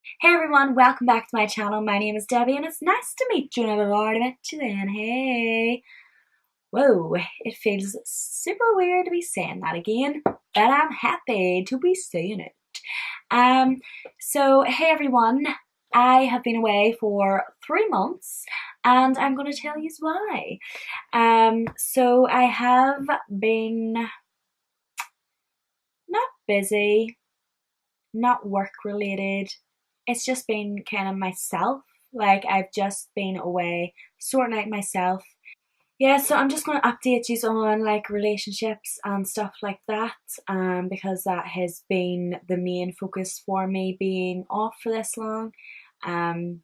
Hey everyone, welcome back to my channel. My name is Debbie and it's nice to meet you, and I've already met you then. Hey. Whoa, it feels super weird to be saying that again, but I'm happy to be saying it. Um, hey everyone, I have been away for 3 months and I'm going to tell you why. I have been not busy, not work related. It's just been kind of myself. Like I've just been away sorting out myself. Yeah, so I'm just going to update you on like relationships and stuff like that, because that has been the main focus for me being off for this long. Um,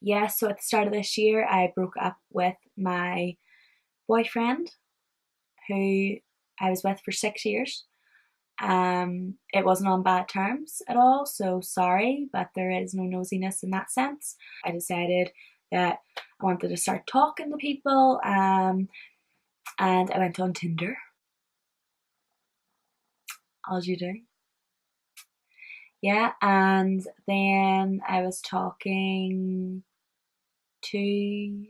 yeah, so at the start of this year, I broke up with my boyfriend who I was with for 6 years. It wasn't on bad terms at all, so sorry, but there is no nosiness in that sense. I decided that I wanted to start talking to people, and I went on Tinder, as you do. Yeah, and then I was talking to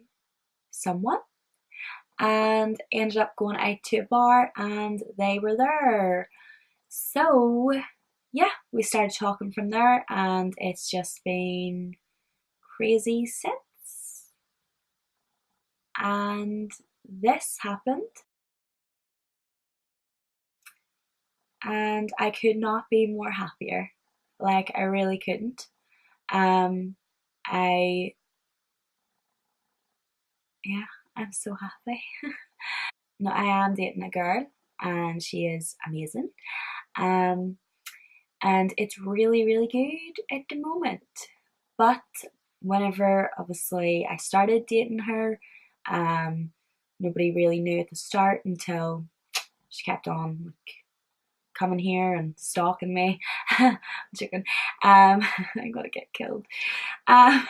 someone and ended up going out to a bar and they were there. So, yeah, we started talking from there and it's just been crazy since. And this happened, and I could not be more happier. Like, I really couldn't. Um, I, yeah, I'm so happy. No, I am dating a girl, and she is amazing. Um, and it's really, really good at the moment. But whenever obviously I started dating her, um, nobody really knew at the start until she kept on like coming here and stalking me. I'm joking. I'm gonna get killed. Um,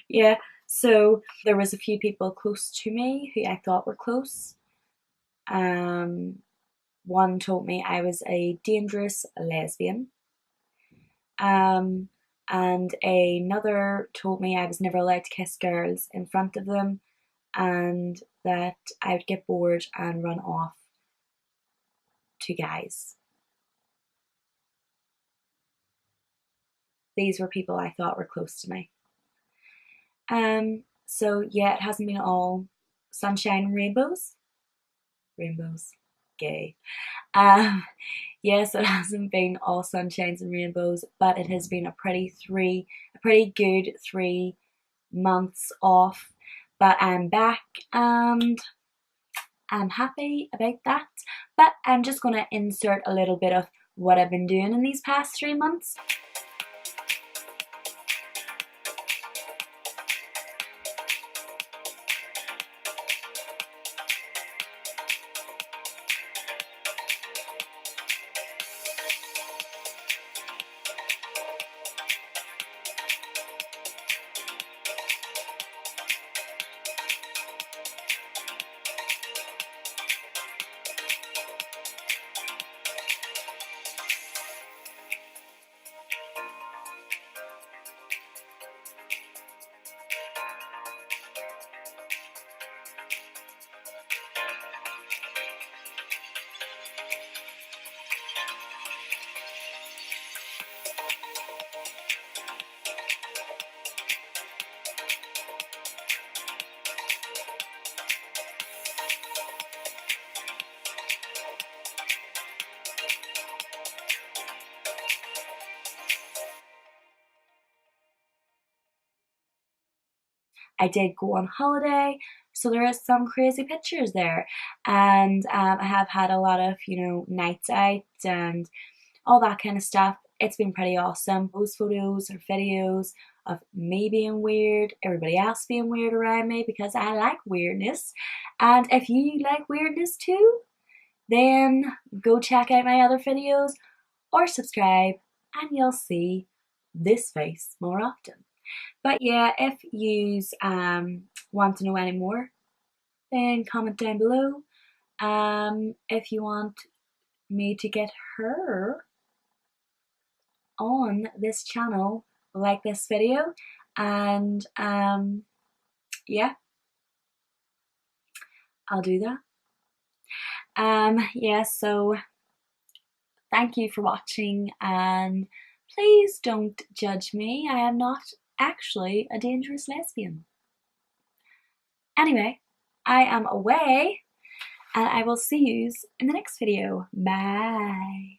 yeah. So there was a few people close to me who I thought were close. Um, One told me I was a dangerous lesbian. Um, and another told me I was never allowed to kiss girls in front of them and that I would get bored and run off to guys. These were people I thought were close to me. So yeah, it hasn't been all sunshine and rainbows. Rainbows. Gay. Um, yes, it hasn't been all sunshines and rainbows, but it has been a pretty good 3 months off. But I'm back and I'm happy about that. But I'm just gonna insert a little bit of what I've been doing in these past 3 months. I did go on holiday, so there is some crazy pictures there, and I have had a lot of nights out and all that kind of stuff. It's been pretty awesome. Those photos or videos of me being weird, everybody else being weird around me because I like weirdness. And if you like weirdness too, then go check out my other videos or subscribe and you'll see this face more often. But yeah, if you want to know any more, then comment down below. If you want me to get her on this channel, like this video, and yeah, I'll do that. Yeah, so thank you for watching, and please don't judge me. I am not actually a dangerous lesbian. Anyway, I am away, and I will see you in the next video. Bye.